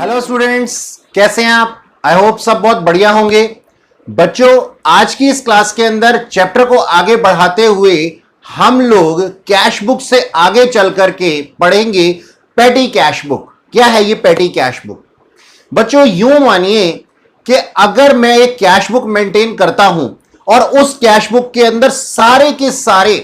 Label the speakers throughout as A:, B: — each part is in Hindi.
A: हेलो स्टूडेंट्स, कैसे हैं आप? आई होप सब बहुत बढ़िया होंगे। बच्चों, आज की इस क्लास के अंदर चैप्टर को आगे बढ़ाते हुए हम लोग कैश बुक से आगे चल करके पढ़ेंगे पेटी कैश बुक। क्या है ये पेटी कैश बुक? बच्चों, यूं मानिए कि अगर मैं एक कैश बुक मेंटेन करता हूं और उस कैश बुक के अंदर सारे के सारे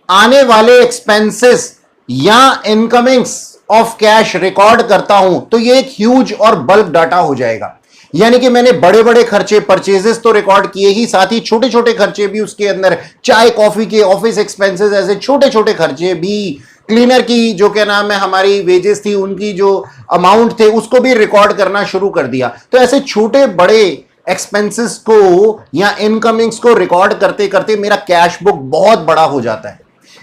A: आने वाले एक्सपेंसेस या इनकमिंग्स ऑफ कैश रिकॉर्ड करता हूं, तो ये एक ह्यूज और बल्क डाटा हो जाएगा। यानी कि मैंने बड़े बड़े खर्चे, परचेजेस तो रिकॉर्ड किए ही, साथ ही छोटे छोटे खर्चे भी उसके अंदर, चाय कॉफी के, ऑफिस एक्सपेंसेस, ऐसे छोटे छोटे खर्चे भी, क्लीनर की जो क्या नाम है हमारी वेजेस थी, उनकी जो अमाउंट थे उसको भी रिकॉर्ड करना शुरू कर दिया। तो ऐसे छोटे बड़े एक्सपेंसेस को या इनकमिंग्स को रिकॉर्ड करते करते मेरा कैश बुक बहुत बड़ा हो जाता है।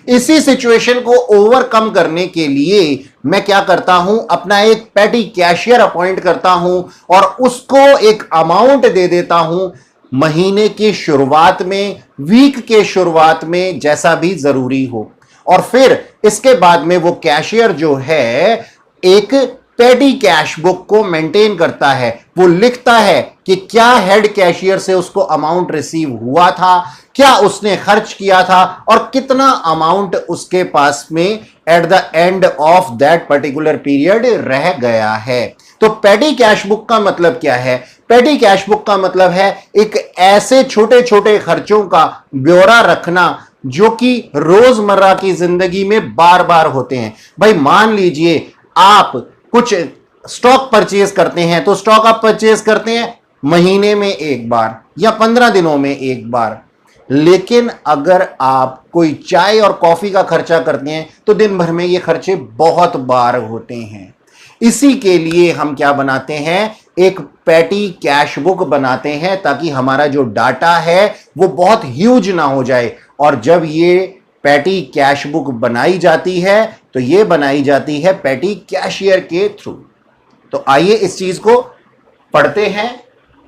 A: इसी सिचुएशन को ओवरकम करने के लिए मैं क्या करता हूं, अपना एक पेटी कैशियर अपॉइंट करता हूं और उसको एक अमाउंट दे देता हूं महीने की शुरुआत में, वीक के शुरुआत में, जैसा भी जरूरी हो। और फिर इसके बाद में वो कैशियर जो है एक पेटी कैश बुक को मेंटेन करता है। वो लिखता है कि क्या हेड कैशियर से उसको अमाउंट रिसीव हुआ था, क्या उसने खर्च किया था और कितना अमाउंट उसके पास में at the end of that particular period रह गया है। तो पेटी कैश बुक का मतलब क्या है? पेटी कैश बुक का मतलब है एक ऐसे छोटे छोटे खर्चों का ब्यौरा रखना जो कि रोजमर्रा की जिंदगी में बार बार होते हैं। भाई मान लीजिए आप कुछ स्टॉक परचेज करते हैं, तो स्टॉक आप परचेज करते हैं महीने में एक बार या 15 दिनों में एक बार। लेकिन अगर आप कोई चाय और कॉफी का खर्चा करते हैं तो दिन भर में ये खर्चे बहुत बार होते हैं। इसी के लिए हम क्या बनाते हैं, एक पेटी कैश बुक बनाते हैं, ताकि हमारा जो डाटा है वो बहुत ह्यूज ना हो जाए। और जब ये पेटी कैश बुक बनाई जाती है तो ये बनाई जाती है पेटी कैशियर के थ्रू। तो आइए इस चीज को पढ़ते हैं,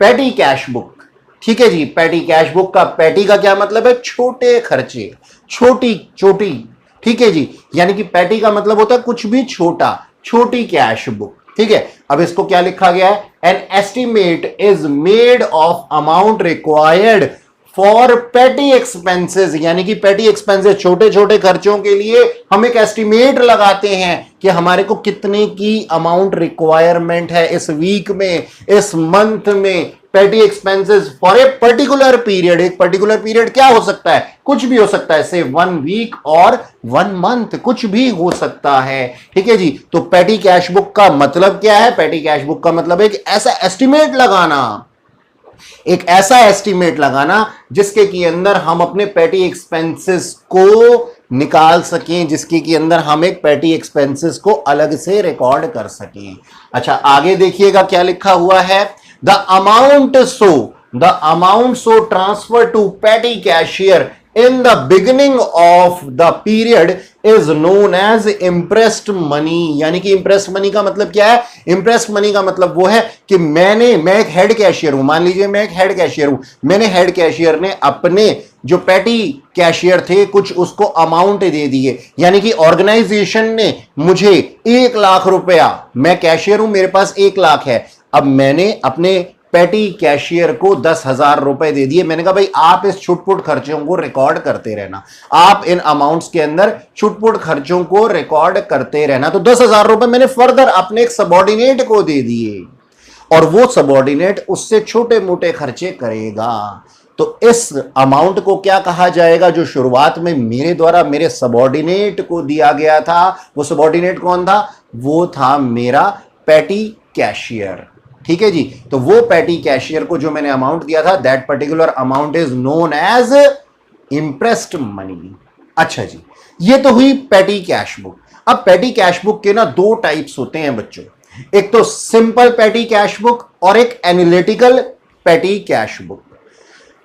A: पेटी कैश बुक। ठीक है जी, पेटी कैश बुक का पेटी का क्या मतलब है? छोटे खर्चे, छोटी छोटी। ठीक है जी, यानी कि पेटी का मतलब होता है कुछ भी छोटा, छोटी कैश बुक। ठीक है, अब इसको क्या लिखा गया है? An estimate is made of amount required for पेटी एक्सपेंसेस। यानी कि पेटी एक्सपेंसेस, छोटे छोटे खर्चों के लिए हम एक एस्टिमेट लगाते हैं कि हमारे को कितने की अमाउंट रिक्वायरमेंट है इस वीक में, इस मंथ में, पेटी expenses for a particular period. एक पर्टिकुलर पीरियड क्या हो सकता है? कुछ भी हो सकता है, से 1 वीक और 1 मंथ, कुछ भी हो सकता है। ठीक है जी, तो पेटी कैश बुक का मतलब क्या है? पेटी कैश बुक का मतलब एक ऐसा एस्टिमेट लगाना, एक ऐसा एस्टिमेट लगाना जिसके के अंदर हम अपने पेटी एक्सपेंसेस को निकाल सकें, जिसके के अंदर हम एक पेटी एक्सपेंसेस को अलग से रिकॉर्ड कर सकें। अच्छा, आगे देखिएगा क्या लिखा हुआ है। The amount so transfer to petty cashier in the beginning of the period is known as impressed money। यानी कि impressed money का मतलब क्या है? impressed money का मतलब वो है कि मैं एक हेड कैशियर हूं, मान लीजिए मैं एक हेड कैशियर हूं, मैंने हेड कैशियर ने अपने जो पेटी कैशियर थे कुछ उसको अमाउंट दे दिए। यानी कि ऑर्गेनाइजेशन ने मुझे 1 लाख रुपया, मैं कैशियर हूं, मेरे पास 1 लाख है, अब मैंने अपने पेटी कैशियर को 10,000 रुपए दे दिए। मैंने कहा भाई आप इस छुटपुट खर्चों को रिकॉर्ड करते रहना, आप इन अमाउंट्स के अंदर छुटपुट खर्चों को रिकॉर्ड करते रहना। तो 10,000 रुपए मैंने फर्दर अपने एक सबॉर्डिनेट को दे दिए और वो सबॉर्डिनेट उससे छोटे मोटे खर्चे करेगा। तो इस अमाउंट को क्या कहा जाएगा? जो शुरुआत में मेरे द्वारा मेरे सबॉर्डिनेट को दिया गया था, वो सबॉर्डिनेट कौन था? वो था मेरा पेटी कैशियर। ठीक है जी, तो वो पेटी कैशियर को जो मैंने अमाउंट दिया था, that particular amount is known as imprest money. अच्छा जी, ये तो हुई पेटी कैश बुक। अब पेटी कैश बुक के ना 2 टाइप्स होते हैं बच्चों, एक तो सिंपल पेटी कैश बुक और एक एनालिटिकल पेटी कैश बुक।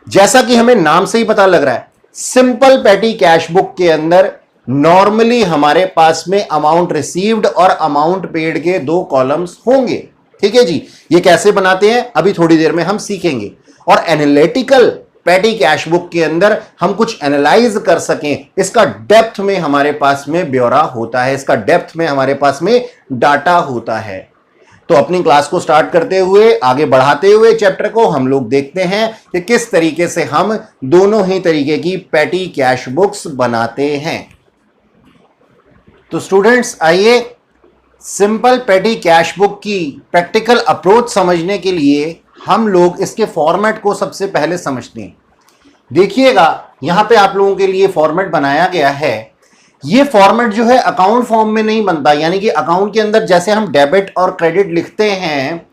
A: जैसा कि हमें नाम से ही पता लग रहा है, सिंपल पेटी कैश बुक के अंदर नॉर्मली हमारे पास में अमाउंट रिसीव्ड और अमाउंट पेड के 2 कॉलम्स होंगे। ठीक है जी, ये कैसे बनाते हैं अभी थोड़ी देर में हम सीखेंगे। और एनालिटिकल पेटी कैश बुक के अंदर हम कुछ एनालाइज कर सकें, इसका डेप्थ में हमारे पास में ब्यौरा होता है, इसका डेप्थ में हमारे पास में डाटा होता है। तो अपनी क्लास को स्टार्ट करते हुए आगे बढ़ाते हुए चैप्टर को हम लोग देखते हैं कि किस तरीके से हम दोनों ही तरीके की पेटी कैश बुक्स बनाते हैं। तो स्टूडेंट्स आइए सिंपल पेटी कैश बुक की प्रैक्टिकल अप्रोच समझने के लिए हम लोग इसके फॉर्मेट को सबसे पहले समझते हैं। देखिएगा यहां पे आप लोगों के लिए फॉर्मेट बनाया गया है। ये फॉर्मेट जो है अकाउंट फॉर्म में नहीं बनता, यानी कि अकाउंट के अंदर जैसे हम डेबिट और क्रेडिट लिखते हैं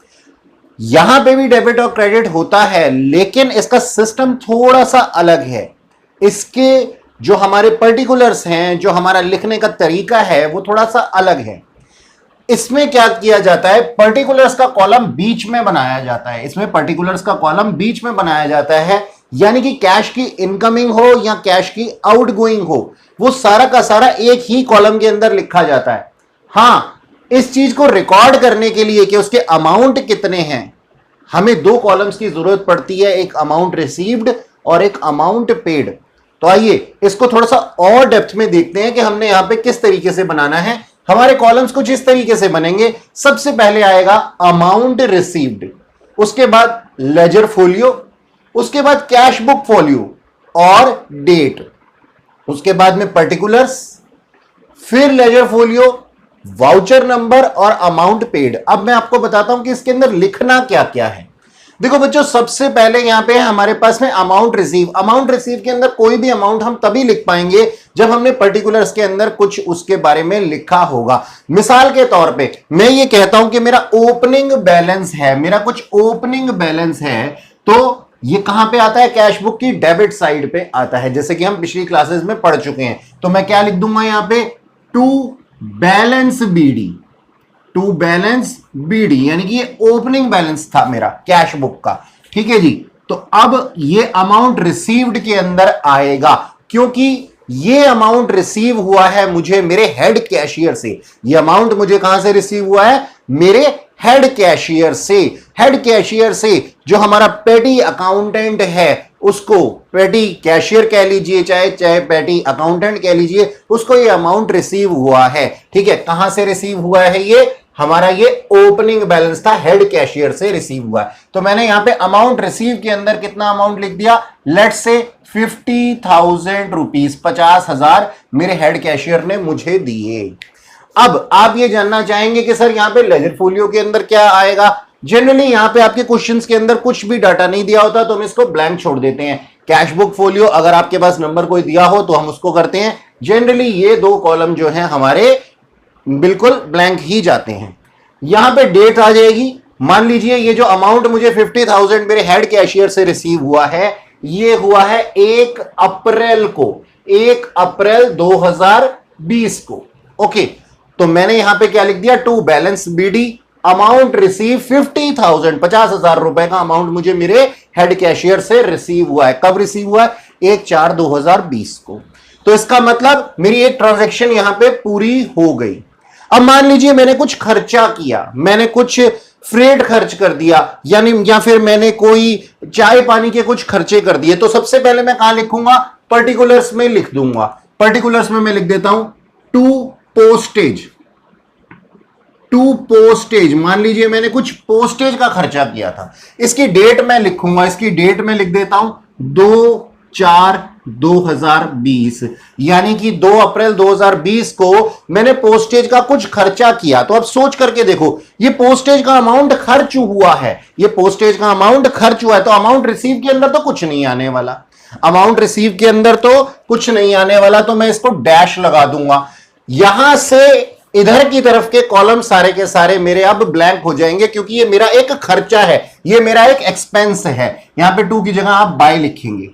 A: यहां पे भी डेबिट और क्रेडिट होता है, लेकिन इसका सिस्टम थोड़ा सा अलग है। इसके जो हमारे पर्टिकुलर्स हैं, जो हमारा लिखने का तरीका है वो थोड़ा सा अलग है। इसमें क्या किया जाता है, पर्टिकुलर्स का कॉलम बीच में बनाया जाता है। इसमें पर्टिकुलर्स का कॉलम बीच में बनाया जाता है, यानी कि कैश की इनकमिंग हो या कैश की आउटगोइंग हो वो सारा का सारा एक ही कॉलम के अंदर लिखा जाता है। हां, इस चीज को रिकॉर्ड करने के लिए कि उसके अमाउंट कितने हैं हमें दो कॉलम्स की जरूरत पड़ती है, एक अमाउंट रिसीव्ड और एक अमाउंट पेड। तो आइए इसको थोड़ा सा और डेप्थ में देखते हैं कि हमने यहां पे किस तरीके से बनाना है। हमारे कॉलम्स कुछ इस तरीके से बनेंगे। सबसे पहले आएगा अमाउंट रिसीव्ड, उसके बाद लेजर फोलियो, उसके बाद कैश बुक फोलियो और डेट, उसके बाद में पर्टिकुलर्स, फिर लेजर फोलियो, वाउचर नंबर और अमाउंट पेड। अब मैं आपको बताता हूं कि इसके अंदर लिखना क्या क्या है। देखो बच्चों, सबसे पहले यहां पे हमारे पास में अमाउंट रिसीव। अमाउंट रिसीव के अंदर कोई भी अमाउंट हम तभी लिख पाएंगे जब हमने पर्टिकुलर्स के अंदर कुछ उसके बारे में लिखा होगा। मिसाल के तौर पे मैं ये कहता हूं कि मेरा ओपनिंग बैलेंस है, मेरा कुछ ओपनिंग बैलेंस है, तो ये कहां पे आता है, कैश बुक की डेबिट साइड पे आता है, जैसे कि हम पिछली क्लासेस में पढ़ चुके हैं। तो मैं क्या लिख दूंगा यहां पे, to balance BD, to balance BD, यानी कि ये ओपनिंग बैलेंस था मेरा कैश बुक का। ठीक है जी। तो अब ये अमाउंट रिसीव्ड के अंदर आएगा, क्योंकि ये अमाउंट रिसीव हुआ है मुझे मेरे हेड कैशियर से। ये अमाउंट मुझे कहां से रिसीव हुआ है, मेरे हेड कैशियर से। हेड कैशियर से जो हमारा पेटी अकाउंटेंट है उसको पेटी कैशियर कह लीजिए, चाहे पेटी अकाउंटेंट कह लीजिए, उसको ये अमाउंट रिसीव हुआ है। ठीक है, कहां से रिसीव हुआ है, ये हमारा ये ओपनिंग बैलेंस था, हेड कैशियर से रिसीव हुआ है। तो मैंने यहां पे अमाउंट रिसीव के अंदर कितना अमाउंट लिख दिया, लेट्स से 50,000 रुपीज, 50,000 मेरे हेड कैशियर ने मुझे दिए। अब आप ये जानना चाहेंगे कि सर यहां पे लेजर फोलियो के अंदर क्या आएगा। जनरली यहां पे आपके क्वेश्चंस के अंदर कुछ भी डाटा नहीं दिया होता तो हम इसको ब्लैंक छोड़ देते हैं। कैश बुक फोलियो अगर आपके पास नंबर कोई दिया हो तो हम उसको करते हैं। जनरली ये दो कॉलम जो है हमारे बिल्कुल ब्लैंक ही जाते हैं। यहां पे डेट आ जाएगी। मान लीजिए ये जो अमाउंट मुझे 50,000 मेरे हेड कैशियर से रिसीव हुआ है, ये हुआ है 1 अप्रैल को, 1 अप्रैल 2020 को। ओके, तो मैंने यहां पे क्या लिख दिया, to balance BD, amount receive 50,000, 50,000 रुपए का अमाउंट मुझे मेरे हेड कैशियर से रिसीव हुआ है। कब रिसीव हुआ है, 1/4/2020 को। तो इसका मतलब मेरी एक ट्रांजैक्शन यहां पे पूरी हो गई। अब मान लीजिए मैंने कुछ खर्चा किया, मैंने कुछ फ्रेट खर्च कर दिया, यानी या फिर मैंने कोई चाय पानी के कुछ खर्चे कर दिए, तो सबसे पहले मैं कहां लिखूंगा, पर्टिकुलर्स में लिख दूंगा। पर्टिकुलर्स में मैं लिख देता हूं टू पोस्टेज, टू पोस्टेज। मान लीजिए मैंने कुछ पोस्टेज का खर्चा किया था, इसकी डेट मैं लिखूंगा, इसकी डेट मैं लिख देता हूं 2/4/2020, यानी कि 2 अप्रैल 2020 को मैंने पोस्टेज का कुछ खर्चा किया। तो अब सोच करके देखो, ये पोस्टेज का अमाउंट खर्च हुआ है, ये पोस्टेज का अमाउंट खर्च हुआ है, तो अमाउंट रिसीव के अंदर तो कुछ नहीं आने वाला, अमाउंट रिसीव के अंदर तो कुछ नहीं आने वाला, तो मैं इसको डैश लगा दूंगा। यहां से इधर की तरफ के कॉलम सारे के सारे मेरे अब ब्लैंक हो जाएंगे, क्योंकि ये मेरा एक खर्चा है, ये मेरा एक एक्सपेंस है। यहां पे टू की जगह आप बाय लिखेंगे।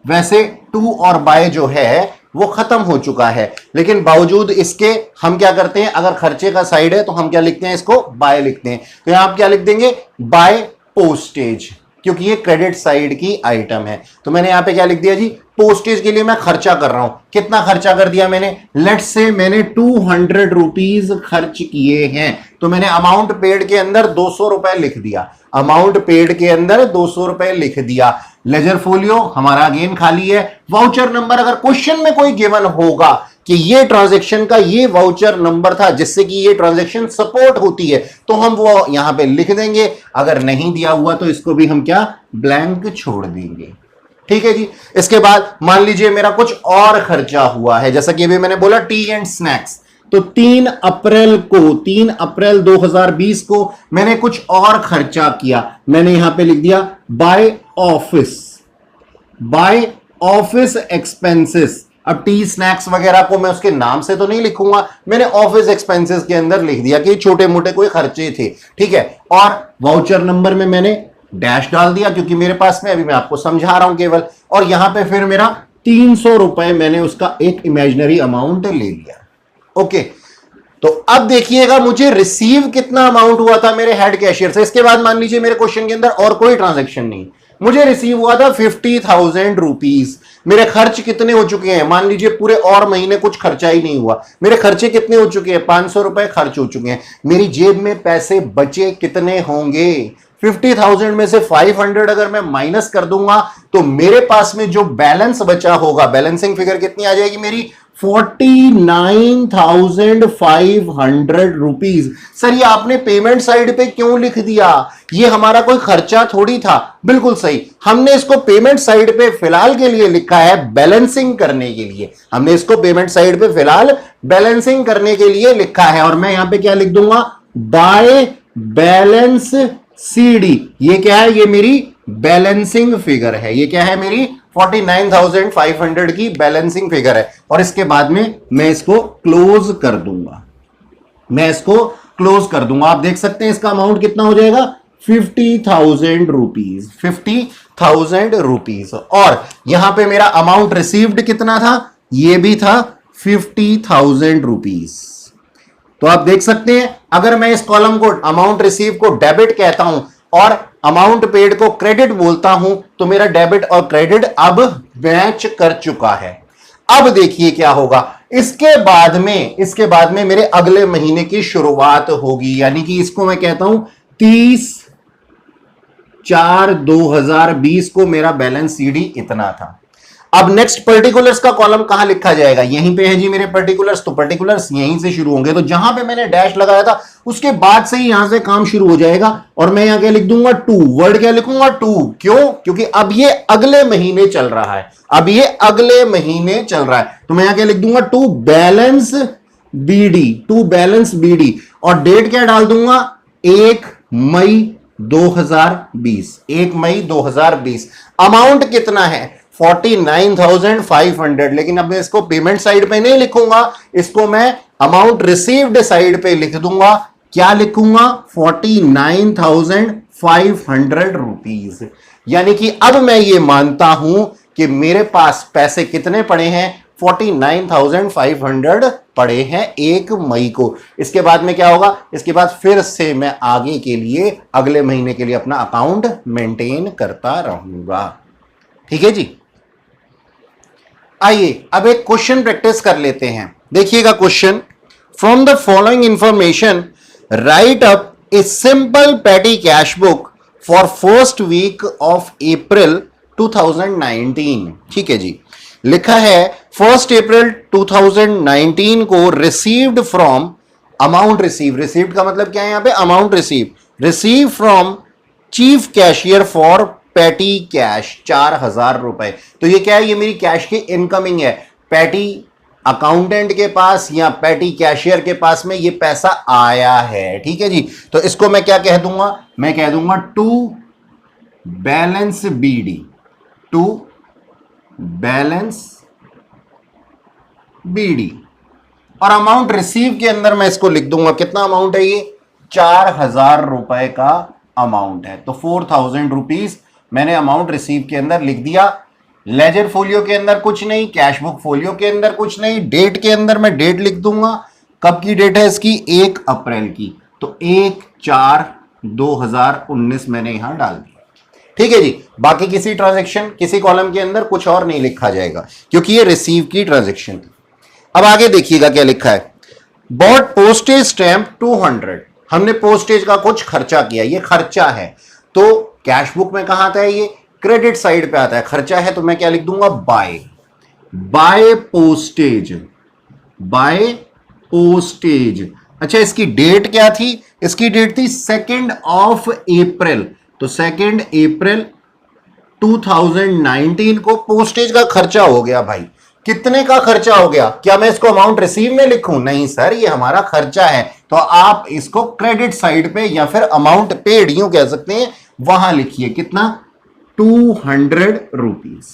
A: वैसे टू और बाय जो है वो खत्म हो चुका है, लेकिन बावजूद इसके हम क्या करते हैं, अगर खर्चे का साइड है तो हम क्या लिखते हैं, इसको बाय लिखते हैं। तो यहां आप क्या लिख देंगे, बाय पोस्टेज, क्योंकि ये क्रेडिट साइड की आइटम है। तो मैंने यहां पे क्या लिख दिया जी, पोस्टेज के लिए मैं खर्चा कर रहा हूं। कितना खर्चा कर दिया मैंने, लेट्स से मैंने 200 रुपीज खर्च किए हैं, तो मैंने अमाउंट पेड के अंदर 200 रुपए लिख दिया, अमाउंट पेड के अंदर 200 रुपए लिख दिया। लेजर फोलियो हमारा अगेन खाली है। वाउचर नंबर अगर क्वेश्चन में कोई गिवन होगा कि ये ट्रांजैक्शन का ये वाउचर नंबर था जिससे कि ये ट्रांजैक्शन सपोर्ट होती है, तो हम वो यहां पे लिख देंगे। अगर नहीं दिया हुआ तो इसको भी हम क्या ब्लैंक छोड़ देंगे। ठीक है जी। इसके बाद मान लीजिए मेरा कुछ और खर्चा हुआ है, जैसा कि अभी मैंने बोला टी एंड स्नैक्स, तो 3 अप्रैल 2020 को मैंने कुछ और खर्चा किया। मैंने यहां पे लिख दिया बाय ऑफिस एक्सपेंसेस। अब टी स्नैक्स वगैरह को मैं उसके नाम से तो नहीं लिखूंगा, मैंने ऑफिस एक्सपेंसेस के अंदर लिख दिया कि छोटे मोटे कोई खर्चे थे। ठीक है, और वाउचर नंबर में मैंने डैश डाल दिया क्योंकि मेरे पास में, अभी मैं आपको समझा रहा हूं केवल। और यहां पे फिर मेरा 300 रुपए मैंने उसका एक इमेजिनरी अमाउंट ले लिया। ओके, तो अब देखिएगा मुझे रिसीव कितना अमाउंट हुआ था मेरे हेड कैशियर से। इसके बाद मान लीजिए मेरे क्वेश्चन के अंदर और कोई ट्रांजैक्शन नहीं, मुझे रिसीव हुआ था 50,000 रुपीज। मेरे खर्च कितने हो चुके हैं, मान लीजिए पूरे और महीने कुछ खर्चा ही नहीं हुआ, मेरे खर्चे कितने हो चुके हैं, 500 रुपए खर्च हो चुके हैं। मेरी जेब में पैसे बचे कितने होंगे, 50,000 में से 500 अगर मैं माइनस कर दूंगा तो मेरे पास में जो बैलेंस बचा होगा, बैलेंसिंग फिगर कितनी आ जाएगी मेरी, 49,500 रुपीज। सर ये आपने पेमेंट साइड पे क्यों लिख दिया, ये हमारा कोई खर्चा थोड़ी था। बिल्कुल सही, हमने इसको पेमेंट साइड पे फिलहाल के लिए लिखा है बैलेंसिंग करने के लिए, हमने इसको पेमेंट साइड पे फिलहाल बैलेंसिंग करने के लिए लिखा है। और मैं यहां पे क्या लिख दूंगा, बाय बैलेंस सीडी। ये क्या है, ये मेरी बैलेंसिंग फिगर है, ये क्या है मेरी 49,500 की बैलेंसिंग फिगर है। और इसके बाद में मैं इसको क्लोज कर दूंगा, आप देख सकते हैं इसका अमाउंट कितना हो जाएगा, 50,000 रुपीज, 50,000 रुपीज। और यहां पे मेरा अमाउंट रिसीव्ड कितना था, ये भी था 50,000 रुपीज। तो आप देख सकते हैं अगर मैं इस कॉलम को अमाउंट रिसीव को डेबिट कहता हूं और अमाउंट पेड को क्रेडिट बोलता हूं, तो मेरा डेबिट और क्रेडिट अब मैच कर चुका है। अब देखिए क्या होगा, इसके बाद में मेरे अगले महीने की शुरुआत होगी, यानी कि इसको मैं कहता हूं 30/4/2020 को मेरा बैलेंस सीडी इतना था। अब नेक्स्ट पर्टिकुलर्स का कॉलम कहां लिखा जाएगा, यहीं पे है जी मेरे पर्टिकुलर्स, तो पर्टिकुलर्स यहीं से शुरू होंगे। तो जहां पे मैंने डैश लगाया था उसके बाद से ही यहां से काम शुरू हो जाएगा। और मैं यहां क्या लिख दूंगा, 2, वर्ड क्या लिखूंगा, 2। क्यों, क्योंकि अब ये अगले महीने चल रहा है, तो मैं यहां क्या लिख दूंगा, 2 बैलेंस बीडी। और डेट क्या डाल दूंगा, 1 मई 2020। अमाउंट कितना है, 49,500। लेकिन अब मैं इसको पेमेंट साइड पे नहीं लिखूंगा, इसको मैं अमाउंट रिसीव्ड साइड पे लिख दूंगा। क्या लिखूंगा, 49,500 रुपीज। यानी कि अब मैं ये मानता हूं कि मेरे पास पैसे कितने पड़े हैं, 49,500 पड़े हैं 1 मई को। इसके बाद में क्या होगा, इसके बाद फिर से मैं आगे के लिए अगले महीने के लिए अपना अकाउंट मेंटेन करता रहूंगा। ठीक है जी। आइए अब एक क्वेश्चन प्रैक्टिस कर लेते हैं। देखिएगा question, from the following information write up a simple petty cash book for first week of April 2019। ठीक है जी, लिखा है 1 अप्रैल 2019 को रिसीव्ड फ्रॉम, अमाउंट रिसीव्ड का मतलब क्या है यहां पे, amount receive from chief cashier for petty cash 4,000 रुपए। तो ये क्या है, ये मेरी कैश की इनकमिंग है, पैटी अकाउंटेंट के पास या पैटी कैशियर के पास में ये पैसा आया है। ठीक है जी, तो इसको मैं क्या कह दूंगा, मैं कह दूंगा टू बैलेंस बीडी। और अमाउंट रिसीव के अंदर मैं इसको लिख दूंगा, कितना अमाउंट है ये, 4,000 रुपए का अमाउंट है। तो 4,000 रुपीज मैंने अमाउंट रिसीव के अंदर लिख दिया। लेजर फोलियो के अंदर कुछ नहीं, कैश बुक फोलियो के अंदर कुछ नहीं। डेट के अंदर मैं डेट लिख दूंगा, कब की डेट है इसकी, 1 अप्रैल की, तो 1/4/2019 मैंने यहां डाल दिया। ठीक है जी, बाकी किसी ट्रांजैक्शन किसी कॉलम के अंदर कुछ और नहीं लिखा जाएगा क्योंकि ये रिसीव की ट्रांजैक्शन थी। अब आगे देखिएगा क्या लिखा है, बॉट पोस्टेज स्टैंप 200। हमने पोस्टेज का कुछ खर्चा किया, ये खर्चा है, तो कैश बुक में कहां आता है, ये क्रेडिट साइड पे आता है, खर्चा है, तो मैं क्या लिख दूंगा, बाय पोस्टेज बाय पोस्टेज। अच्छा, इसकी डेट क्या थी? इसकी डेट थी 2 अप्रैल। तो 2 अप्रैल 2019 को पोस्टेज का खर्चा हो गया भाई। कितने का खर्चा हो गया? क्या मैं इसको अमाउंट रिसीव में लिखूं? नहीं सर, ये हमारा खर्चा है। तो आप इसको क्रेडिट साइड पे या फिर अमाउंट पेड यूं कह सकते हैं, वहां लिखिए। कितना? 200 रुपीज।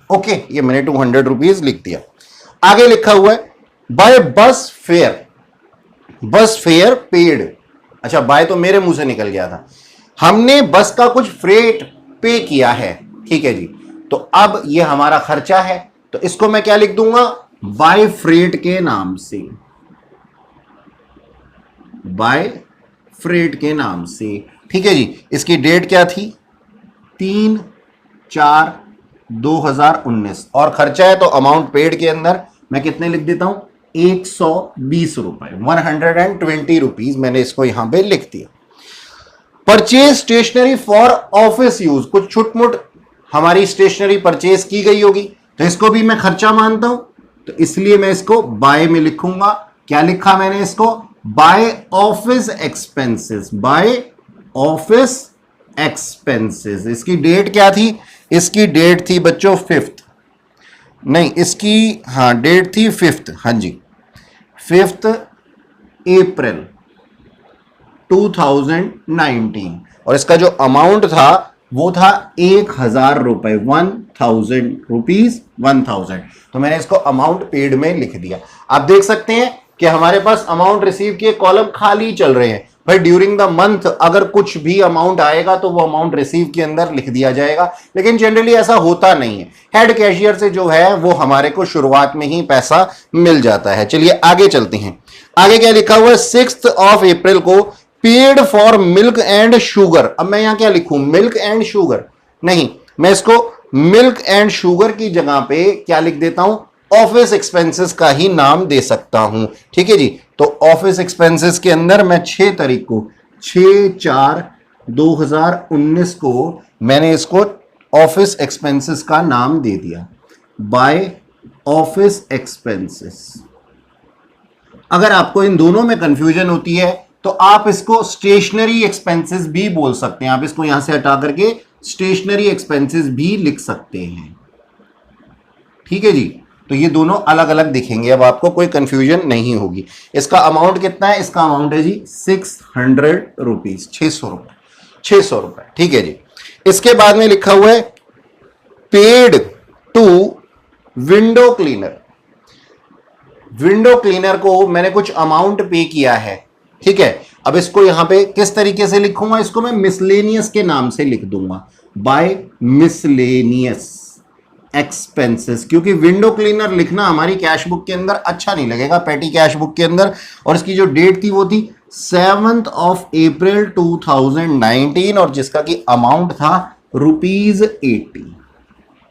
A: ओके, ये मैंने 200 रुपीज लिख दिया। आगे लिखा हुआ है बाय बस फेयर। बस फेयर पेड। अच्छा, बाय तो मेरे मुंह से निकल गया था। हमने बस का कुछ फ्रेट पे किया है, ठीक है जी। तो अब ये हमारा खर्चा है, तो इसको मैं क्या लिख दूंगा? बाय फ्रेट के नाम से। बाय फ्रेट के नाम से, ठीक है जी। इसकी डेट क्या थी? 3/4/2019। और खर्चा है तो अमाउंट पेड के अंदर मैं कितने लिख देता हूं? 120 रुपए, 120 रुपीज मैंने इसको यहां पे लिख दिया। Purchase stationery for office use. कुछ छुटमुट हमारी स्टेशनरी परचेज की गई होगी, तो इसको भी मैं खर्चा मानता हूं, तो इसलिए मैं इसको बाय में लिखूंगा। क्या लिखा मैंने इसको? By office expenses. By office expenses. इसकी डेट क्या थी? इसकी डेट थी बच्चों 5th, नहीं इसकी डेट थी 5th, हाँ जी 5 अप्रैल 2019। और इसका जो अमाउंट था वो था 1000 रुपए, 1000 रुपीज, 1000। तो मैंने इसको अमाउंट पेड में लिख दिया। आप देख सकते हैं कि हमारे पास अमाउंट रिसीव के कॉलम खाली चल रहे हैं भाई। ड्यूरिंग द मंथ अगर कुछ भी अमाउंट आएगा तो वो अमाउंट रिसीव के अंदर लिख दिया जाएगा, लेकिन जनरली ऐसा होता नहीं है। हेड कैशियर से जो है वो हमारे को शुरुआत में ही पैसा मिल जाता है। चलिए आगे चलते हैं। आगे क्या लिखा हुआ है? 6 अप्रैल को paid for milk and sugar. अब मैं यहां क्या लिखूं? मिल्क एंड शुगर नहीं, मैं इसको मिल्क एंड शुगर की जगह पे क्या लिख देता हूं? ऑफिस एक्सपेंसेस का ही नाम दे सकता हूं, ठीक है जी। तो ऑफिस एक्सपेंसेस के अंदर मैं 6 तारीख को 6/4/2019 को मैंने इसको ऑफिस एक्सपेंसेस का नाम दे दिया, बाय ऑफिस एक्सपेंसेस। अगर आपको इन दोनों में कंफ्यूजन होती है तो आप इसको स्टेशनरी एक्सपेंसेस भी बोल सकते हैं। आप इसको यहां से हटा करके स्टेशनरी एक्सपेंसेस भी लिख सकते हैं, ठीक है जी। तो ये दोनों अलग अलग दिखेंगे, अब आपको कोई कंफ्यूजन नहीं होगी। इसका अमाउंट कितना है? इसका अमाउंट है जी 600 रुपीज, 600 रुपए, 600 रुपए, ठीक है जी। इसके बाद में लिखा हुआ है paid to window cleaner. Window cleaner को मैंने कुछ अमाउंट पे किया है, ठीक है। अब इसको यहां पे किस तरीके से लिखूंगा? इसको मैं मिसलेनियस के नाम से लिख दूंगा, बाय मिसलेनियस एक्सपेंसेस। क्योंकि विंडो क्लीनर लिखना हमारी कैश बुक के अंदर अच्छा नहीं लगेगा, पेटी कैश बुक के अंदर। और इसकी जो डेट थी वो थी 7 अप्रैल 2019, और जिसका कि अमाउंट था ₹80,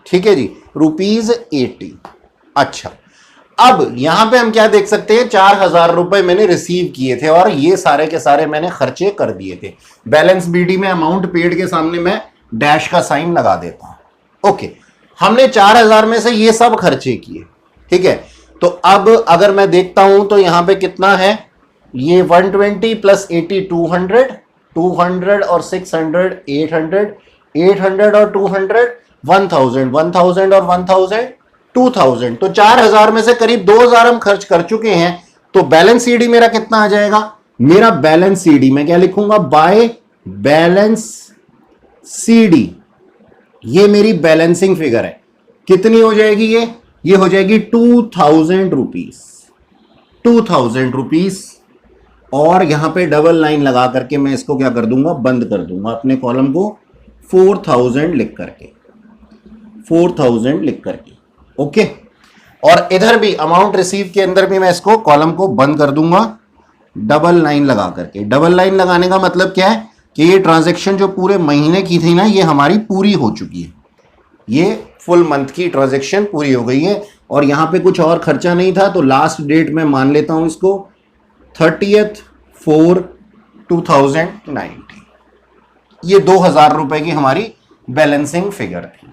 A: ठीक है जी, ₹80। अच्छा, अब यहां पे हम क्या देख सकते हैं? 4000 रुपए मैंने रिसीव किए थे और ये सारे के सारे मैंने खर्चे कर दिए थे। बैलेंस बीडी में अमाउंट पेड के सामने मैं डैश का साइन लगा देता हूं। ओके, हमने 4000 में से ये सब खर्चे किए, ठीक है। तो अब अगर मैं देखता हूं तो यहां पे कितना है? ये 120 प्लस 80 200, 200 और 600 800, 800 और 200 1000, 1000 और 1000 2000। तो 4000 में से करीब 2000 हम खर्च कर चुके हैं। तो बैलेंस सीडी मेरा कितना आ जाएगा? मेरा बैलेंस सीडी मैं क्या लिखूंगा? By balance CD. ये मेरी बैलेंसिंग फिगर है। कितनी हो जाएगी ये हो जाएगी 2000 रुपीज, 2000 रुपीज। और यहां पे डबल लाइन लगा करके मैं इसको क्या कर दूंगा? बंद कर दूंगा अपने कॉलम को 4000 लिख करके, 4000 लिख करके। ओके, और इधर भी अमाउंट रिसीव के अंदर भी मैं इसको कॉलम को बंद कर दूंगा डबल लाइन लगा करके। डबल लाइन लगाने का मतलब क्या है कि ये ट्रांजैक्शन जो पूरे महीने की थी ना, ये हमारी पूरी हो चुकी है। ये फुल मंथ की ट्रांजैक्शन पूरी हो गई है और यहां पे कुछ और खर्चा नहीं था। तो लास्ट डेट में मान लेता हूं इसको 30/4/2019। ये 2000 रुपए की हमारी बैलेंसिंग फिगर थी।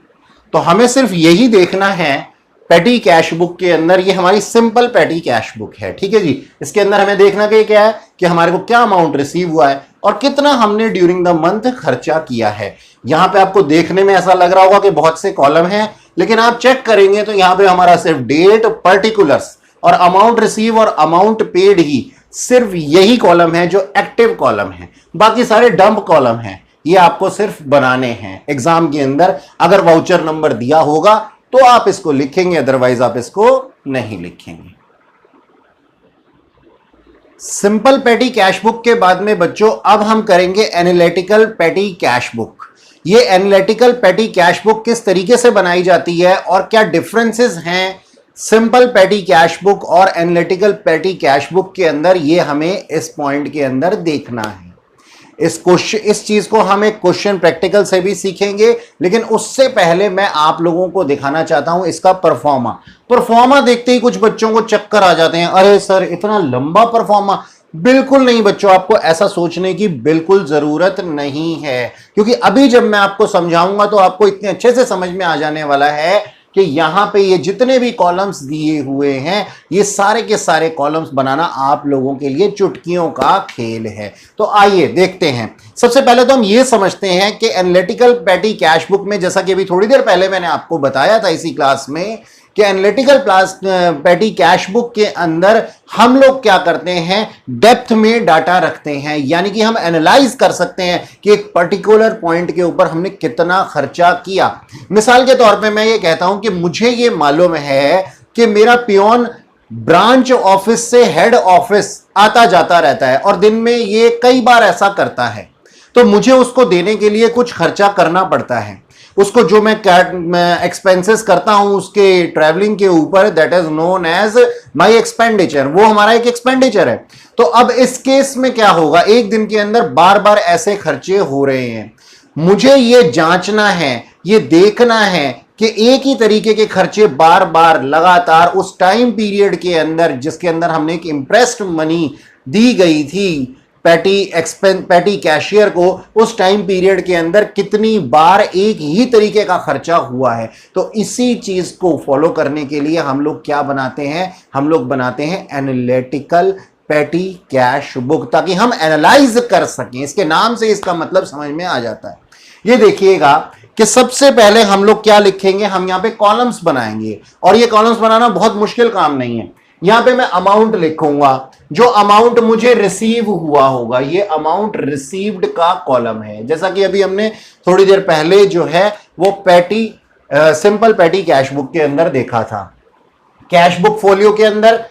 A: तो हमें सिर्फ यही देखना है पेटी कैश बुक के अंदर, ये हमारी सिंपल पेटी कैश बुक है, ठीक है जी। इसके अंदर हमें देखना कि क्या है कि हमारे को क्या अमाउंट रिसीव हुआ है और कितना हमने ड्यूरिंग द मंथ खर्चा किया है। यहां पे आपको देखने में ऐसा लग रहा होगा कि बहुत से कॉलम हैं, लेकिन आप चेक करेंगे तो यहां पे हमारा सिर्फ डेट, पर्टिकुलर्स और अमाउंट रिसीव और अमाउंट पेड ही सिर्फ यही कॉलम है जो एक्टिव कॉलम है। बाकी सारे डंप कॉलम हैं, ये आपको सिर्फ बनाने हैं। एग्जाम के अंदर अगर वाउचर नंबर दिया होगा तो आप इसको लिखेंगे, अदरवाइज आप इसको नहीं लिखेंगे। सिंपल पेटी कैश बुक के बाद में बच्चों अब हम करेंगे एनालिटिकल पेटी कैश बुक। ये एनालिटिकल पेटी कैश बुक किस तरीके से बनाई जाती है और क्या डिफरेंसेस हैं सिंपल पेटी कैश बुक और एनालिटिकल पेटी कैश बुक के अंदर, ये हमें इस पॉइंट के अंदर देखना है। इस चीज को हम एक क्वेश्चन प्रैक्टिकल से भी सीखेंगे, लेकिन उससे पहले मैं आप लोगों को दिखाना चाहता हूं इसका परफॉर्मा देखते ही कुछ बच्चों को चक्कर आ जाते हैं, अरे सर इतना लंबा परफॉर्मा। बिल्कुल नहीं बच्चों, आपको ऐसा सोचने की बिल्कुल जरूरत नहीं है, क्योंकि अभी जब मैं आपको समझाऊंगा तो आपको इतने अच्छे से समझ में आ जाने वाला है कि यहां पे ये जितने भी कॉलम्स दिए हुए हैं, ये सारे के सारे कॉलम्स बनाना आप लोगों के लिए चुटकियों का खेल है। तो आइए देखते हैं। सबसे पहले तो हम ये समझते हैं कि एनालिटिकल पेटी कैश बुक में, जैसा कि अभी थोड़ी देर पहले मैंने आपको बताया था इसी क्लास में, कि एनालिटिकल पेटी कैश बुक के अंदर हम लोग क्या करते हैं, डेप्थ में डाटा रखते हैं, यानी कि हम एनालाइज कर सकते हैं कि एक पर्टिकुलर पॉइंट के ऊपर हमने कितना खर्चा किया। मिसाल के तौर पे मैं ये कहता हूं कि मुझे ये मालूम है कि मेरा पियोन ब्रांच ऑफिस से हेड ऑफिस आता जाता रहता है और दिन में ये कई बार ऐसा करता है, तो मुझे उसको देने के लिए कुछ खर्चा करना पड़ता है। उसको जो मैं एक्सपेंसेस करता हूं उसके ट्रैवलिंग के ऊपर, that is known as my expenditure, वो हमारा एक एक्सपेंडिचर है। तो अब इस केस में क्या होगा, एक दिन के अंदर बार बार ऐसे खर्चे हो रहे हैं, मुझे ये जांचना है, ये देखना है कि एक ही तरीके के खर्चे बार बार लगातार उस टाइम पीरियड के अंदर जिसके अंदर हमने एक इंप्रेस्ड मनी दी गई थी पेटी कैशियर को, उस टाइम पीरियड के अंदर कितनी बार एक ही तरीके का खर्चा हुआ है। तो इसी चीज को फॉलो करने के लिए हम लोग क्या बनाते हैं, हम लोग बनाते हैं एनालिटिकल पेटी कैश बुक, ताकि हम एनालाइज कर सकें। इसके नाम से इसका मतलब समझ में आ जाता है। ये देखिएगा कि सबसे पहले हम लोग क्या लिखेंगे, हम यहां पे कॉलम्स बनाएंगे, और ये कॉलम्स बनाना बहुत मुश्किल काम नहीं है। यहां पे मैं अमाउंट लिखूंगा, जो अमाउंट मुझे रिसीव हुआ होगा, ये अमाउंट रिसीव्ड का कॉलम है, जैसा कि अभी हमने थोड़ी देर पहले जो है वो सिंपल पेटी कैश बुक के अंदर देखा था। कैश बुक फोलियो के अंदर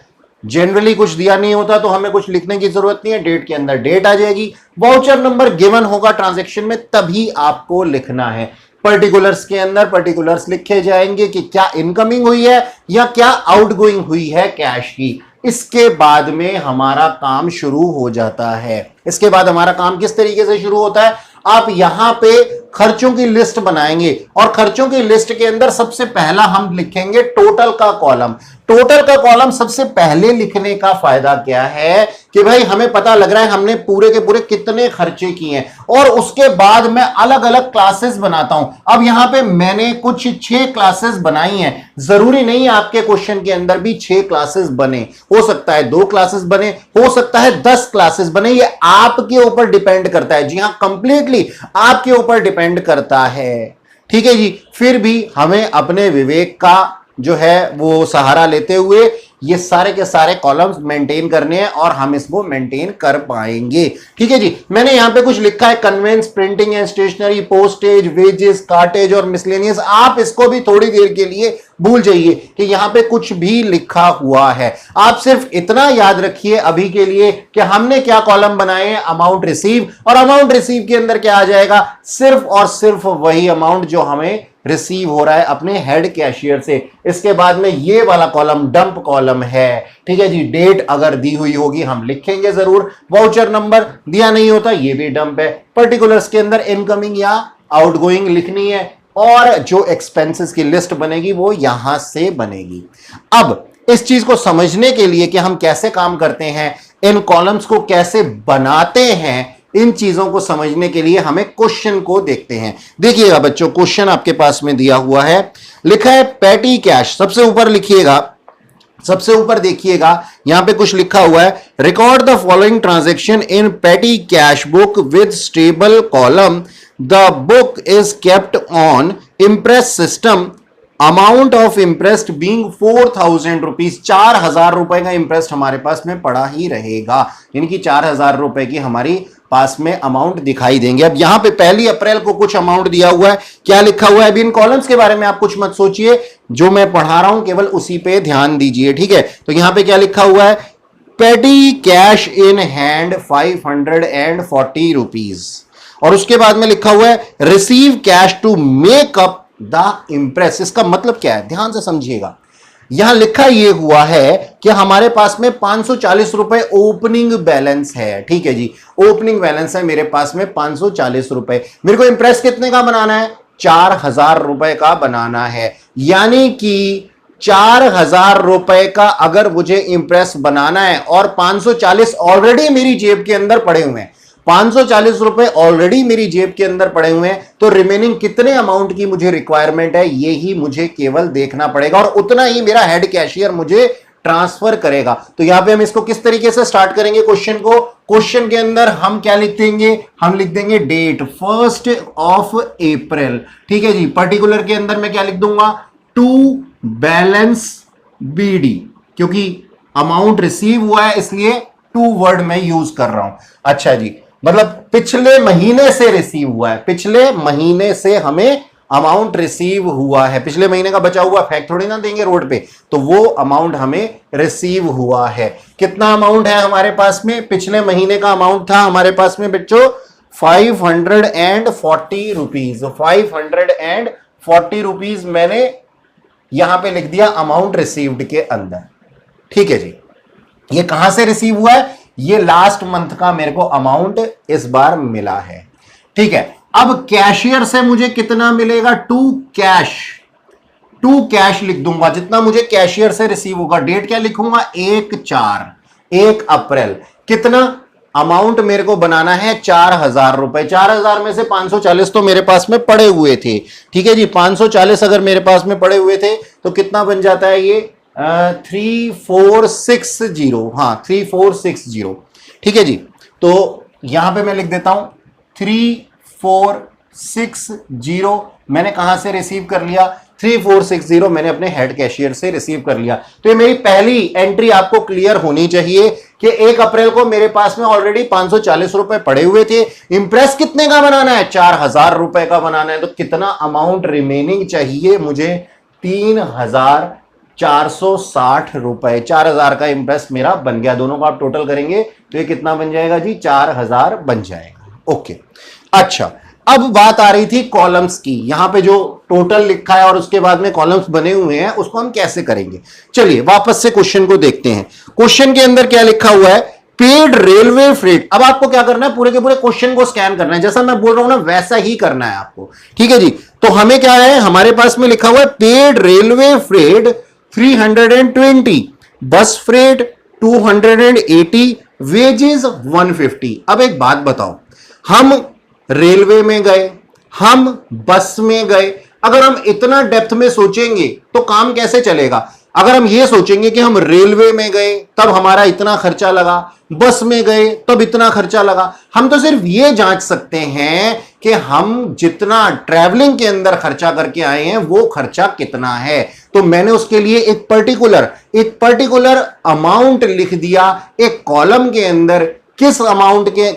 A: जनरली कुछ दिया नहीं होता तो हमें कुछ लिखने की जरूरत नहीं है, डेट के अंदर डेट आ जाएगी, वाउचर नंबर गिवन होगा ट्रांजैक्शन में, तभी आपको लिखना है। पर्टिकुलर्स के अंदर पर्टिकुलर्स लिखे जाएंगे कि क्या इनकमिंग हुई है या क्या आउटगोइंग हुई है कैश की। इसके बाद में हमारा काम शुरू हो जाता है। इसके बाद हमारा काम किस तरीके से शुरू होता है, आप यहां पे खर्चों की लिस्ट बनाएंगे और खर्चों की लिस्ट के अंदर सबसे पहला हम लिखेंगे टोटल का कॉलम। टोटल का कॉलम सबसे पहले लिखने का फायदा क्या है कि भाई हमें पता लग रहा है हमने पूरे के पूरे कितने खर्चे किए हैं, और उसके बाद मैं अलग अलग क्लासेस बनाता हूं। अब यहां पे मैंने कुछ 6 क्लासेस बनाई हैं, जरूरी नहीं आपके क्वेश्चन के अंदर भी 6 क्लासेस बने, हो सकता है 2 क्लासेस बने, हो सकता है 10 क्लासेस बने, ये आपके ऊपर डिपेंड करता है। जी हां, कंप्लीटली आपके ऊपर डिपेंड करता है, ठीक है जी। फिर भी हमें अपने विवेक का जो है वो सहारा लेते हुए ये सारे के सारे कॉलम्स मेंटेन करने हैं और हम इसको मेंटेन कर पाएंगे, ठीक है जी। मैंने यहां पे कुछ लिखा है, conveyance, printing and stationery, postage, wages, cartage और मिसलेनियस। आप इसको भी थोड़ी देर के लिए भूल जाइए कि यहां पे कुछ भी लिखा हुआ है। आप सिर्फ इतना याद रखिए अभी के लिए कि हमने क्या कॉलम बनाए हैं, अमाउंट रिसीव, और अमाउंट रिसीव के अंदर क्या आ जाएगा, सिर्फ और सिर्फ वही अमाउंट जो हमें रिसीव हो रहा है अपने हेड कैशियर से। इसके बाद में ये वाला कॉलम डंप कॉलम है, ठीक है जी। डेट अगर दी हुई होगी हम लिखेंगे जरूर, वाउचर नंबर दिया नहीं होता ये भी डंप है। पर्टिकुलर्स के अंदर इनकमिंग या आउटगोइंग लिखनी है, और जो एक्सपेंसेस की लिस्ट बनेगी वो यहां से बनेगी। अब इस चीज को समझने के लिए कि हम कैसे काम करते हैं, इन कॉलम्स को कैसे बनाते हैं, इन चीजों को समझने के लिए हमें क्वेश्चन को देखते हैं। देखिएगा बच्चों, क्वेश्चन आपके पास में दिया हुआ है, लिखा है पैटी कैश। सबसे ऊपर लिखिएगा, सबसे ऊपर देखिएगा, यहां पे कुछ लिखा हुआ है, record the following transaction in petty cash book with stable column, the book is kept on impress system, amount of interest being 4000 rupees. 4000 रुपए का इंटरेस्ट हमारे पास में पड़ा ही रहेगा, यानी कि 4000 रुपए की हमारी पास में अमाउंट दिखाई देंगे। अब यहां पे 1 अप्रैल को कुछ अमाउंट दिया हुआ है, क्या लिखा हुआ है? अभी इन कॉलम्स के बारे में आप कुछ मत सोचिए, जो मैं पढ़ा रहा हूं केवल उसी पे ध्यान दीजिए, ठीक है। तो यहां पे क्या लिखा हुआ है? पेटी कैश इन हैंड 540 रुपीज, और उसके बाद में लिखा हुआ है receive cash to make up the imprest. इसका मतलब क्या है, ध्यान से समझिएगा। यहां लिखा यह हुआ है कि हमारे पास में 540 रुपए ओपनिंग बैलेंस है, ठीक है जी, ओपनिंग बैलेंस है मेरे पास में 540 रुपए। मेरे को इंप्रेस कितने का बनाना है? 4000 रुपए का बनाना है, यानी कि 4000 रुपए का अगर मुझे इंप्रेस बनाना है और 540 ऑलरेडी मेरी जेब के अंदर पड़े हुए हैं, 540 रुपए ऑलरेडी मेरी जेब के अंदर पड़े हुए हैं, तो रिमेनिंग कितने अमाउंट की मुझे रिक्वायरमेंट है ये ही मुझे केवल देखना पड़ेगा, और उतना ही मेरा हेड कैशियर मुझे ट्रांसफर करेगा। तो यहां पे हम इसको किस तरीके से स्टार्ट करेंगे क्वेश्चन को? क्वेश्चन के अंदर हम क्या लिख देंगे? हम लिख देंगे डेट 1 अप्रैल, ठीक है जी। पर्टिकुलर के अंदर मैं क्या लिख दूंगा? टू बैलेंस बीडी, क्योंकि अमाउंट रिसीव हुआ है इसलिए टू वर्ड में यूज कर रहा हूं। अच्छा जी, मतलब पिछले महीने से रिसीव हुआ है, पिछले महीने से हमें अमाउंट रिसीव हुआ है, पिछले महीने का बचा हुआ फैक्ट थोड़ी ना देंगे रोड पे, तो वो अमाउंट हमें रिसीव हुआ है। कितना अमाउंट है हमारे पास में? पिछले महीने का अमाउंट था हमारे पास में बच्चों 540 रुपीज। 540 रुपीज मैंने यहां पे लिख दिया अमाउंट रिसीव्ड के अंदर, ठीक है जी। ये कहां से रिसीव हुआ है? ये लास्ट मंथ का मेरे को अमाउंट इस बार मिला है, ठीक है। अब कैशियर से मुझे कितना मिलेगा? टू कैश लिख दूंगा, जितना मुझे कैशियर से रिसीव होगा। डेट क्या लिखूंगा? 1 अप्रैल। कितना अमाउंट मेरे को बनाना है? 4000 रुपए। 4000 में से 540 तो मेरे पास में पड़े हुए थे, ठीक है जी। 540 अगर मेरे पास में पड़े हुए थे तो कितना बन जाता है ये? 3460, हाँ 3460, ठीक है जी। तो यहां पे मैं लिख देता हूं 3460 मैंने कहां से रिसीव कर लिया? 3460 मैंने अपने हेड कैशियर से रिसीव कर लिया। तो ये मेरी पहली एंट्री आपको क्लियर होनी चाहिए कि 1 अप्रैल को मेरे पास में ऑलरेडी 540 रुपए पड़े हुए थे। इंप्रेस कितने का बनाना है? 4000 रुपए का बनाना है। तो कितना अमाउंट रिमेनिंग चाहिए मुझे? 3460 रुपए। 4000 का इंप्रेस मेरा बन गया। दोनों को आप टोटल करेंगे तो ये कितना बन जाएगा जी? 4000 बन जाएगा। ओके, अच्छा, अब बात आ रही थी कॉलम्स की। यहां पे जो टोटल लिखा है और उसके बाद में कॉलम्स बने हुए हैं उसको हम कैसे करेंगे? चलिए वापस से क्वेश्चन को देखते हैं। क्वेश्चन के अंदर क्या लिखा हुआ है? Paid railway freight. अब आपको क्या करना है? पूरे के पूरे क्वेश्चन को स्कैन करना है, जैसा मैं बोल रहा हूं ना वैसा ही करना है आपको, ठीक है जी। तो हमें क्या है? हमारे पास में लिखा हुआ है पेड रेलवे फ्रेट 320, बस फ्रेट 280, वेजेस 150। अब एक बात बताओ, हम रेलवे में गए, हम बस में गए, अगर हम इतना डेप्थ में सोचेंगे तो काम कैसे चलेगा? अगर हम ये सोचेंगे कि हम रेलवे में गए तब हमारा इतना खर्चा लगा, बस में गए तब इतना खर्चा लगा, हम तो सिर्फ ये जांच सकते हैं कि हम जितना ट्रैवलिंग के अंदर खर्चा करके आए हैं वो खर्चा कितना है। तो मैंने उसके लिए एक पर्टिकुलर अमाउंट लिख दिया एक कॉलम के अंदर। किस अमाउंट के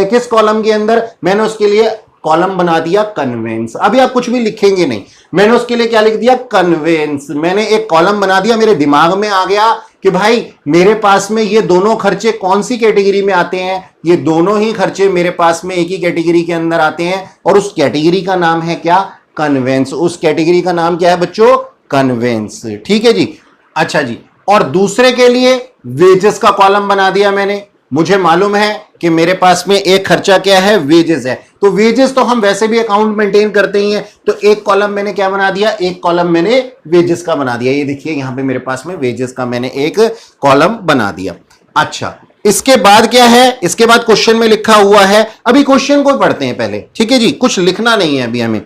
A: किस कॉलम के अंदर? मैंने उसके लिए कॉलम बना दिया कन्वेंस। अभी आप कुछ भी लिखेंगे नहीं, मैंने उसके लिए क्या लिख दिया? कन्वेंस। मैंने एक कॉलम बना दिया, मेरे दिमाग में आ गया कि भाई मेरे पास में ये दोनों खर्चे कौन सी कैटेगरी में आते हैं? ये दोनों ही खर्चे मेरे पास में एक ही कैटेगरी के अंदर आते हैं, और उस कैटेगरी का नाम है क्या? कन्वेंस। उस कैटेगरी का नाम क्या है बच्चों? कन्वेंस, ठीक है जी। अच्छा जी, और दूसरे के लिए वेजेस का कॉलम बना दिया मैंने। मुझे मालूम है कि मेरे पास में एक खर्चा क्या है? वेजेस है। तो वेजेस तो हम वैसे भी अकाउंट मेंटेन करते ही हैं, तो एक कॉलम मैंने क्या बना दिया? एक कॉलम मैंने वेजेस का बना दिया। ये देखिए यहां पे मेरे पास में वेजेस का मैंने एक कॉलम बना दिया। अच्छा, इसके बाद क्या है, इसके बाद क्वेश्चन में लिखा हुआ है, अभी क्वेश्चन को पढ़ते हैं पहले, ठीक है जी, कुछ लिखना नहीं है अभी हमें।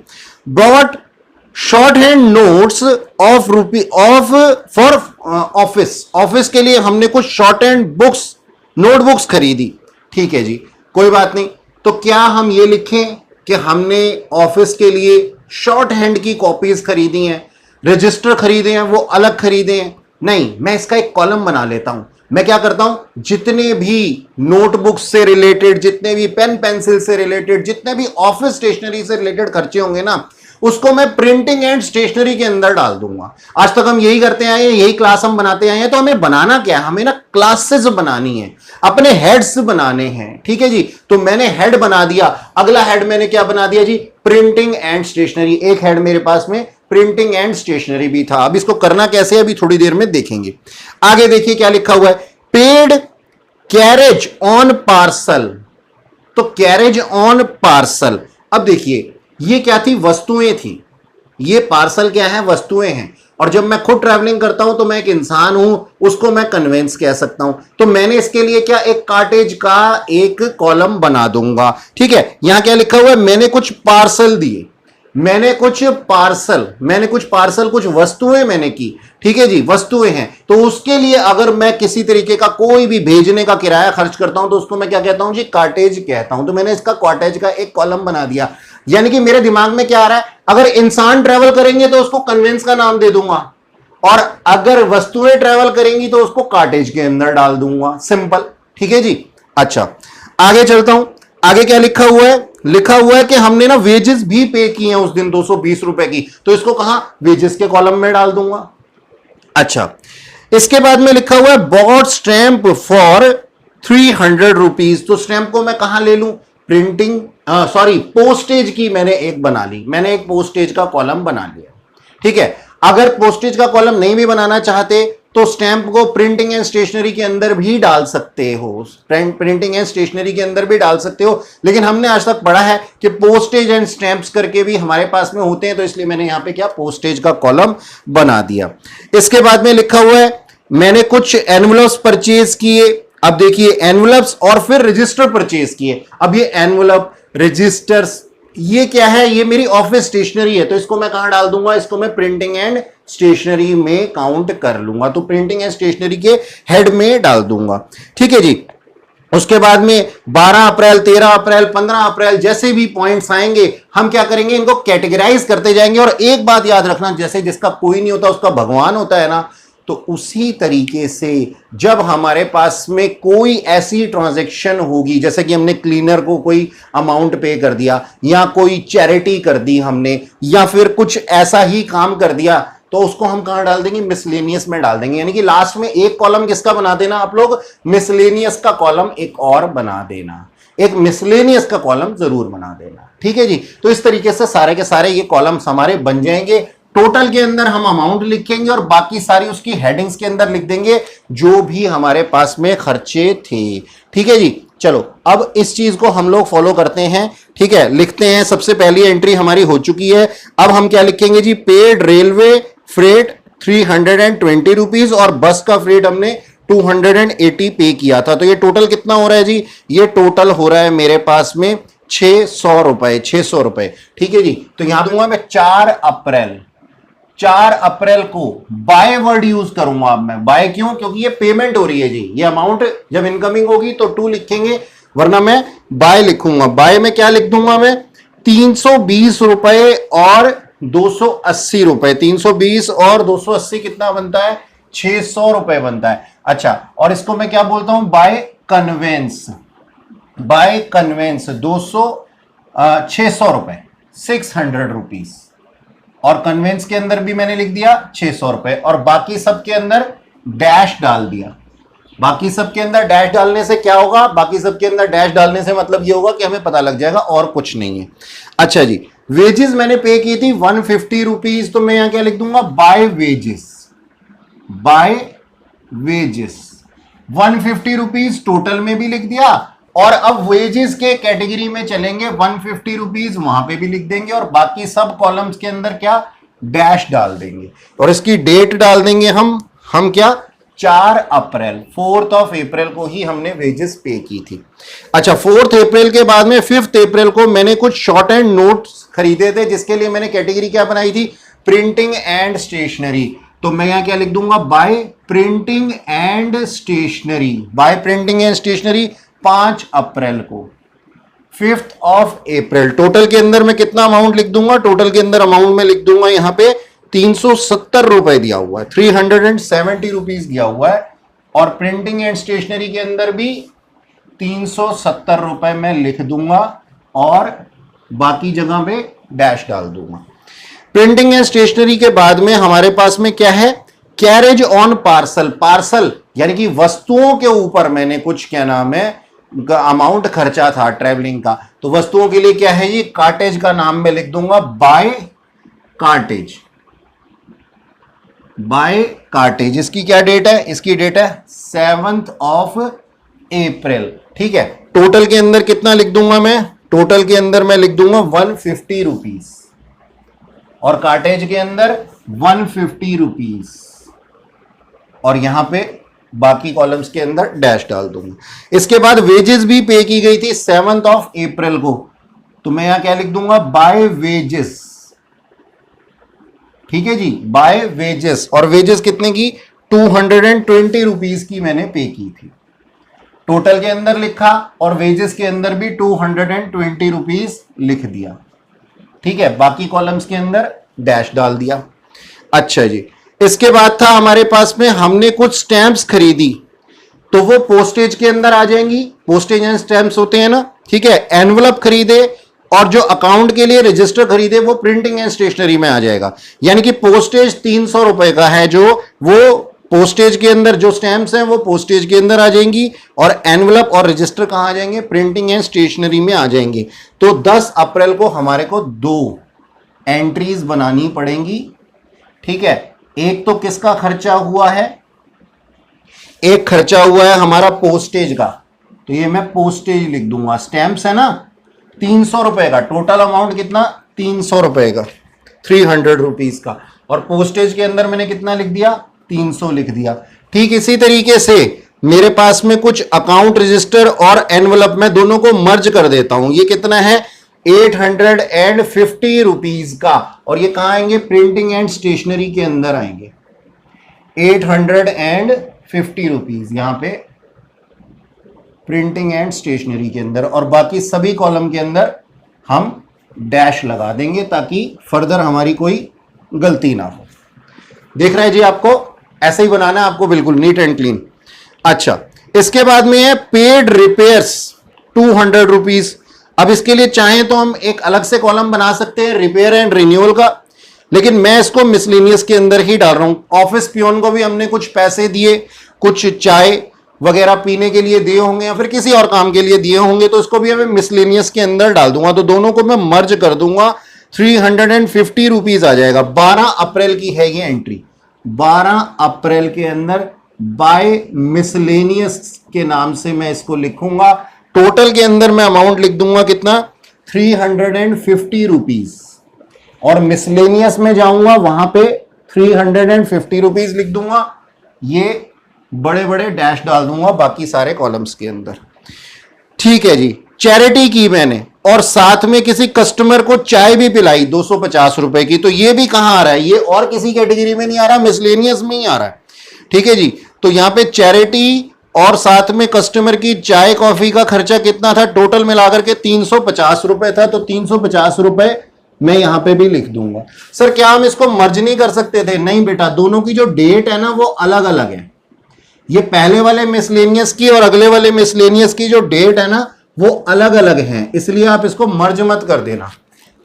A: Brought short hand notes of रूपी ऑफ फॉर ऑफिस, ऑफिस के लिए हमने कुछ शॉर्ट हैंड बुक्स नोटबुक्स खरीदी, ठीक है जी, कोई बात नहीं। तो क्या हम ये लिखें कि हमने ऑफिस के लिए शॉर्ट हैंड की कॉपीज खरीदी हैं, रजिस्टर खरीदे हैं, वो अलग खरीदे हैं? नहीं, मैं इसका एक कॉलम बना लेता हूं। मैं क्या करता हूं, जितने भी नोटबुक से रिलेटेड, जितने भी पेन पेंसिल से रिलेटेड, जितने भी ऑफिस स्टेशनरी से रिलेटेड खर्चे होंगे ना, उसको मैं प्रिंटिंग एंड स्टेशनरी के अंदर डाल दूंगा। आज तक हम यही करते आए हैं, यही क्लास हम बनाते आए हैं। तो हमें बनाना क्या है, हमें ना क्लासेस बनानी है, अपने हेड्स बनाने हैं, ठीक है जी। तो मैंने हेड बना दिया, अगला हेड मैंने क्या बना दिया जी, प्रिंटिंग एंड स्टेशनरी। एक हेड मेरे पास में प्रिंटिंग एंड स्टेशनरी भी था। अब इसको करना कैसे है अभी थोड़ी देर में देखेंगे। आगे देखिए क्या लिखा हुआ है, पेड कैरेज ऑन पार्सल। तो कैरेज ऑन पार्सल, अब देखिए ये क्या थी, वस्तुएं थी, ये पार्सल क्या है, वस्तुएं हैं। और जब मैं खुद ट्रैवलिंग करता हूं तो मैं एक इंसान हूं, उसको मैं कन्वेंस कह सकता हूं। तो मैंने इसके लिए क्या, एक कार्टेज का एक कॉलम बना दूंगा, ठीक है। यहां क्या लिखा हुआ है, मैंने कुछ पार्सल दिए, मैंने कुछ पार्सल कुछ वस्तुएं मैंने की, ठीक है जी, वस्तुएं हैं। तो उसके लिए अगर मैं किसी तरीके का कोई भी भेजने का किराया खर्च करता हूं तो उसको मैं क्या कहता हूं जी, कार्टेज कहता हूं। तो मैंने इसका कार्टेज का एक कॉलम बना दिया। यानी कि मेरे दिमाग में क्या आ रहा है, अगर इंसान ट्रेवल करेंगे तो उसको कन्वेंस का नाम दे दूंगा, और अगर वस्तुएं ट्रेवल करेंगी तो उसको कार्टेज के अंदर डाल दूंगा, सिंपल, ठीक है जी। अच्छा, आगे चलता हूं, आगे क्या लिखा हुआ है, लिखा हुआ है कि हमने ना वेजेस भी पे की हैं उस दिन 220 रुपए की, तो इसको कहां, वेजेस के कॉलम में डाल दूंगा। अच्छा, इसके बाद में लिखा हुआ है बॉट स्टैंप फॉर 300 रुपीज। तो स्टैंप को मैं कहां ले लूं, प्रिंटिंग पोस्टेज की मैंने एक बना ली, मैंने एक पोस्टेज का कॉलम बना लिया, ठीक है। अगर पोस्टेज का कॉलम नहीं भी बनाना चाहते तो स्टैंप को प्रिंटिंग एंड स्टेशनरी के अंदर भी डाल सकते हो, प्रिंटिंग एंड स्टेशनरी के अंदर भी डाल सकते हो। लेकिन हमने आज तक पढ़ा है कि पोस्टेज एंड स्टैंप्स करके भी हमारे पास में होते हैं, तो इसलिए मैंने यहां पे क्या, पोस्टेज का कॉलम बना दिया। इसके बाद में लिखा हुआ है मैंने कुछ एनवलप्स परचेज किए। अब देखिए एनवलप्स और फिर रजिस्टर परचेज किए। अब ये एनवलप, रजिस्टर्स, ये क्या है, ये मेरी ऑफिस स्टेशनरी है, तो इसको मैं कहां डाल दूंगा, इसको मैं प्रिंटिंग एंड स्टेशनरी में काउंट कर लूंगा, तो प्रिंटिंग एंड स्टेशनरी के हेड में डाल दूंगा, ठीक है जी। उसके बाद में 12 अप्रैल, 13 अप्रैल, 15 अप्रैल, जैसे भी पॉइंट्स आएंगे हम क्या करेंगे, इनको कैटेगराइज करते जाएंगे। और एक बात याद रखना, जैसे जिसका कोई नहीं होता उसका भगवान होता है ना, तो उसी तरीके से जब हमारे पास में कोई ऐसी ट्रांजैक्शन होगी, जैसे कि हमने क्लीनर को कोई अमाउंट पे कर दिया, या कोई चैरिटी कर दी हमने, या फिर कुछ ऐसा ही काम कर दिया, तो उसको हम कहां डाल देंगे, मिसलेनियस में डाल देंगे। यानी कि लास्ट में एक कॉलम किसका बना देना आप लोग, मिसलेनियस का कॉलम एक और बना देना, एक मिसलेनियस का कॉलम जरूर बना देना, ठीक है जी। तो इस तरीके से सारे के सारे ये कॉलम्स हमारे बन जाएंगे। टोटल के अंदर हम अमाउंट लिखेंगे और बाकी सारी उसकी हेडिंग्स के अंदर लिख देंगे जो भी हमारे पास में खर्चे थे, ठीक है जी। चलो अब इस चीज को हम लोग फॉलो करते हैं, ठीक है। लिखते हैं, सबसे पहली एंट्री हमारी हो चुकी है। अब हम क्या लिखेंगे जी, पेड रेलवे फ्रेट 320 रुपीज और बस का फ्रेट हमने 280 पे किया था। तो ये टोटल कितना हो रहा है जी, ये टोटल हो रहा है मेरे पास में 600 रुपए, 600 रुपए, ठीक है जी। तो यहां दूंगा मैं 4 अप्रैल को बाय वर्ड यूज करूंगा। अब मैं बाय क्यों, क्योंकि ये पेमेंट हो रही है जी, ये अमाउंट जब इनकमिंग होगी तो 2 लिखेंगे, वरना मैं बाय लिखूंगा। बाय में क्या लिख दूंगा मैं, 320 रुपए और 280 रुपए, 320 और 280 कितना बनता है, 600 रुपए बनता है। अच्छा, और इसको मैं क्या बोलता हूं, बाय कन्वेंस, बाय कन्वेंस 600 रुपए, 600 रुपीज, और कन्वेंस के अंदर भी मैंने लिख दिया 600 रुपए, और बाकी सब के अंदर डैश डाल दिया। बाकी सब के अंदर डैश डालने से क्या होगा, बाकी सब के अंदर डैश डालने से मतलब ये होगा कि हमें पता लग जाएगा और कुछ नहीं है। अच्छा जी, वेजेस मैंने पे की थी 150 रुपीज, तो मैं यहां क्या लिख दूंगा, by wages, by wages 150 rupees total में भी लिख दिया। और अब वेजेस के कैटेगरी में चलेंगे, 150 रुपीज वहां पे भी लिख देंगे, और बाकी सब कॉलम्स के अंदर क्या, डैश डाल देंगे, और इसकी डेट डाल देंगे हम क्या, 4 अप्रैल 4th ऑफ अप्रैल को ही हमने वेजेस पे की थी। अच्छा, 4th अप्रैल के बाद में 5th अप्रैल को मैंने कुछ शॉर्ट एंड नोट्स खरीदे थे, जिसके लिए मैंने कैटेगरी क्या बनाई थी, प्रिंटिंग एंड स्टेशनरी। तो मैं यहां क्या लिख दूंगा, by printing and stationery, by printing and stationery 5 अप्रैल को। 5th ऑफ अप्रैल टोटल के अंदर मैं कितना अमाउंट लिख दूंगा, टोटल के अंदर अमाउंट में लिख दूंगा यहां पे 370 रुपए दिया हुआ है, 370 रुपीज दिया हुआ है। और प्रिंटिंग एंड स्टेशनरी के अंदर भी 370 रुपए मैं लिख दूंगा और बाकी जगह पे डैश डाल दूंगा। प्रिंटिंग एंड स्टेशनरी के बाद में हमारे पास में क्या है, कैरेज ऑन पार्सल। पार्सल यानी कि वस्तुओं के ऊपर मैंने कुछ क्या नाम है अमाउंट खर्चा था ट्रेवलिंग का, तो वस्तुओं के लिए क्या है, ये कार्टेज का नाम मैं लिख दूंगा बाय कार्टेज, बाय कार्टेज। इसकी क्या डेट है, इसकी डेट है 7th ऑफ अप्रैल। ठीक है, टोटल के अंदर कितना लिख दूंगा मैं, टोटल के अंदर मैं लिख दूंगा 150 रुपीज और कार्टेज के अंदर 150 रुपीज और यहां पे बाकी कॉलम्स के अंदर डैश डाल दूंगा। इसके बाद वेजेस भी पे की गई थी 7th ऑफ अप्रैल को, तो मैं यहां क्या लिख दूंगा, बाय वेजेस। ठीक है जी, बाय वेजेस। और वेजेस कितने की, 220 रुपीज की मैंने पे की थी। टोटल के अंदर लिखा और वेजेस के अंदर भी 220 रुपीज लिख दिया। ठीक है, बाकी कॉलम्स के अंदर डैश डाल दिया। अच्छा जी, इसके बाद था हमारे पास में हमने कुछ स्टैंप्स खरीदी, तो वो पोस्टेज के अंदर आ जाएंगी, पोस्टेज एंड स्टैंप्स होते हैं ना। ठीक है, एनवलप खरीदे और जो अकाउंट के लिए रजिस्टर खरीदे वो प्रिंटिंग एंड स्टेशनरी में आ जाएगा। यानी कि पोस्टेज 300 रुपए का है, जो वो पोस्टेज के अंदर जो स्टैंप्स हैं वो पोस्टेज के अंदर आ जाएंगी और एनवलप और रजिस्टर कहां आ जाएंगे, प्रिंटिंग एंड स्टेशनरी में आ जाएंगे। तो 10 अप्रैल को हमारे को 2 एंट्रीज बनानी पड़ेंगी। ठीक है, एक तो किसका खर्चा हुआ है, एक खर्चा हुआ है हमारा पोस्टेज का, तो ये मैं पोस्टेज लिख दूंगा। स्टैंप्स है ना 300 रुपए का, टोटल अमाउंट कितना 300 रुपए का, 300 रुपीज का, और पोस्टेज के अंदर मैंने कितना लिख दिया, 300 लिख दिया। ठीक इसी तरीके से मेरे पास में कुछ अकाउंट रजिस्टर और एनवलप में दोनों को मर्ज कर देता हूं। ये कितना है 850 रुपीज का, और ये कहां आएंगे, प्रिंटिंग एंड स्टेशनरी के अंदर आएंगे। 850 रुपीज यहां पे प्रिंटिंग एंड स्टेशनरी के अंदर, और बाकी सभी कॉलम के अंदर हम डैश लगा देंगे ताकि फर्दर हमारी कोई गलती ना हो। देख रहे हैं जी, आपको ऐसे ही बनाना है, आपको बिल्कुल नीट एंड क्लीन। अच्छा, इसके बाद में है पेड रिपेयर्स 200 रुपीज। अब इसके लिए चाहें तो हम एक अलग से कॉलम बना सकते हैं रिपेयर एंड रिन्यूअल का, लेकिन मैं इसको मिसलेनियस के अंदर ही डाल रहा हूं। ऑफिस पियोन को भी हमने कुछ पैसे दिए, कुछ चाय वगैरह पीने के लिए दिए होंगे या फिर किसी और काम के लिए दिए होंगे, तो इसको भी हमें मिसलेनियस के अंदर डाल दूंगा। तो दोनों को मैं मर्ज कर दूंगा, 350 रुपीज आ जाएगा। 12 अप्रैल की है ये एंट्री, 12 अप्रैल के अंदर बाय मिसलेनियस के नाम से मैं इसको लिखूंगा। टोटल के अंदर मैं अमाउंट लिख दूंगा कितना, 350 रुपीज, और मिसलेनियस में जाऊंगा वहां पे 350 रुपीज लिख दूंगा। ये बड़े बड़े डैश डाल दूंगा बाकी सारे कॉलम्स के अंदर। ठीक है जी, चैरिटी की मैंने और साथ में किसी कस्टमर को चाय भी पिलाई 250 रुपए की, तो ये भी कहां आ रहा है, ये और किसी कैटेगरी में नहीं आ रहा, मिसलेनियस में ही आ रहा है। ठीक है जी, तो यहां पे चैरिटी और साथ में कस्टमर की चाय कॉफी का खर्चा कितना था, टोटल मिलाकर के 350 रुपए था, तो 350 रुपए मैं यहां पे भी लिख दूंगा। सर क्या हम इसको मर्ज नहीं कर सकते थे, नहीं बेटा, दोनों की जो डेट है ना वो अलग अलग है। ये पहले वाले मिसलेनियस की और अगले वाले मिसलेनियस की जो डेट है ना वो अलग अलग है, इसलिए आप इसको मर्ज मत कर देना।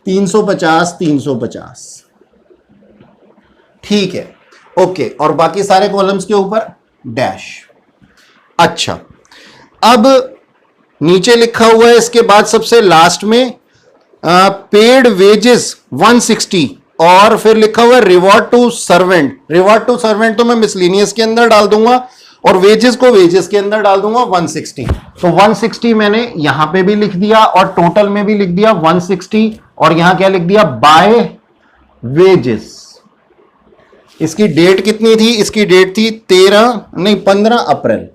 A: 350 350, ठीक है, ओके, और बाकी सारे कॉलम्स के ऊपर डैश। अच्छा, अब नीचे लिखा हुआ है इसके बाद सबसे लास्ट में पेड वेजेस 160, और फिर लिखा हुआ है reward to servant. Reward to servant तो मैं मिसलेनियस के अंदर डाल दूंगा और वेजेस को वेजेस के अंदर डाल दूंगा 160। तो 160 मैंने यहां पे भी लिख दिया और टोटल में भी लिख दिया 160, और यहां क्या लिख दिया, बाय वेजेस। इसकी डेट कितनी थी? इसकी डेट थी 15 अप्रैल।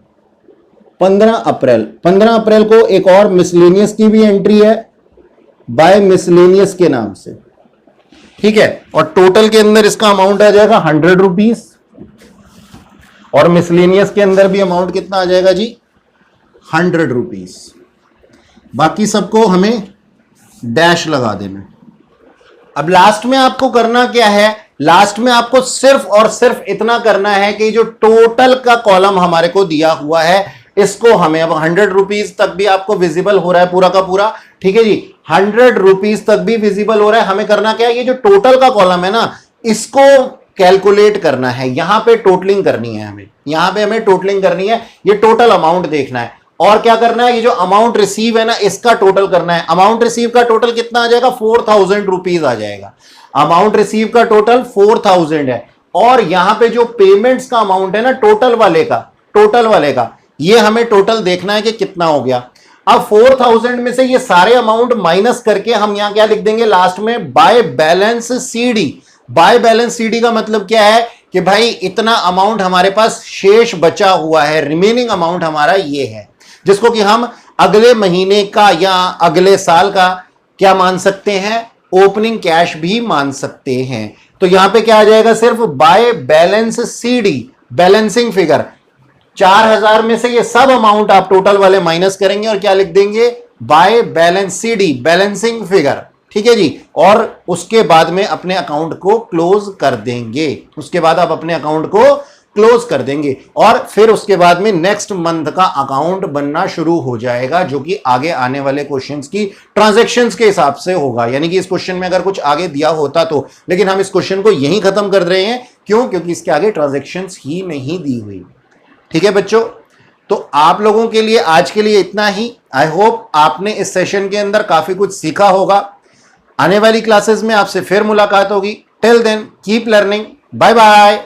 A: 15 अप्रैल को एक और मिसलेनियस की भी एंट्री है बाय मिसलेनियस के नाम से, ठीक है। और टोटल के अंदर इसका अमाउंट आ जाएगा 100 रुपीज, और मिसलेनियस के अंदर भी अमाउंट कितना आ जाएगा जी? 100 रुपीज। बाकी सबको हमें डैश लगा देना। अब लास्ट में आपको करना क्या है? लास्ट में आपको सिर्फ और सिर्फ इतना करना है कि जो टोटल का कॉलम हमारे को दिया हुआ है इसको हमें, अब 100 रुपीज तक भी आपको विजिबल हो रहा है पूरा का पूरा, ठीक है जी, 100 रुपीज तक भी विजिबल हो रहा है। हमें करना क्या है? ये जो टोटल का कॉलम है ना, इसको कैलकुलेट करना है, यहां पे टोटलिंग करनी है हमें, यहां पे हमें टोटलिंग करनी है, ये टोटल अमाउंट देखना है। और क्या करना है? ये जो अमाउंट रिसीव है ना, इसका टोटल करना है। अमाउंट रिसीव का टोटल कितना आ जाएगा? 4000 रुपीज आ जाएगा। अमाउंट रिसीव का टोटल 4000 है। और यहां पे जो पेमेंट्स का अमाउंट है ना, टोटल वाले का ये हमें टोटल देखना है कि कितना हो गया। अब 4000 में से ये सारे अमाउंट माइनस करके हम यहां क्या लिख देंगे लास्ट में? By balance CD. By balance CD का मतलब क्या है कि भाई इतना अमाउंट हमारे पास शेष बचा हुआ है, रिमेनिंग अमाउंट हमारा ये है, जिसको कि हम अगले महीने का या अगले साल का क्या मान सकते हैं? ओपनिंग कैश भी मान सकते हैं। तो यहां पे क्या आ जाएगा? सिर्फ by balance CD, balancing figure 4000 में से ये सब अमाउंट आप टोटल वाले माइनस करेंगे और क्या लिख देंगे? By balance CD, balancing figure, ठीक है जी। और उसके बाद में अपने अकाउंट को क्लोज कर देंगे। उसके बाद आप अपने अकाउंट को क्लोज कर देंगे और फिर उसके बाद में नेक्स्ट मंथ का अकाउंट बनना शुरू हो जाएगा, जो कि आगे आने वाले क्वेश्चंस की ट्रांजैक्शंस के हिसाब से होगा। यानी कि इस क्वेश्चन में अगर कुछ आगे दिया होता तो, लेकिन हम इस क्वेश्चन को यहीं खत्म कर रहे हैं। क्यों? क्योंकि इसके आगे ट्रांजैक्शंस ही नहीं दी हुई। ठीक है बच्चों, तो आप लोगों के लिए आज के लिए इतना ही। आई होप आपने इस सेशन के अंदर काफी कुछ सीखा होगा। आने वाली क्लासेस में आपसे फिर मुलाकात होगी। Till then keep learning. Bye bye.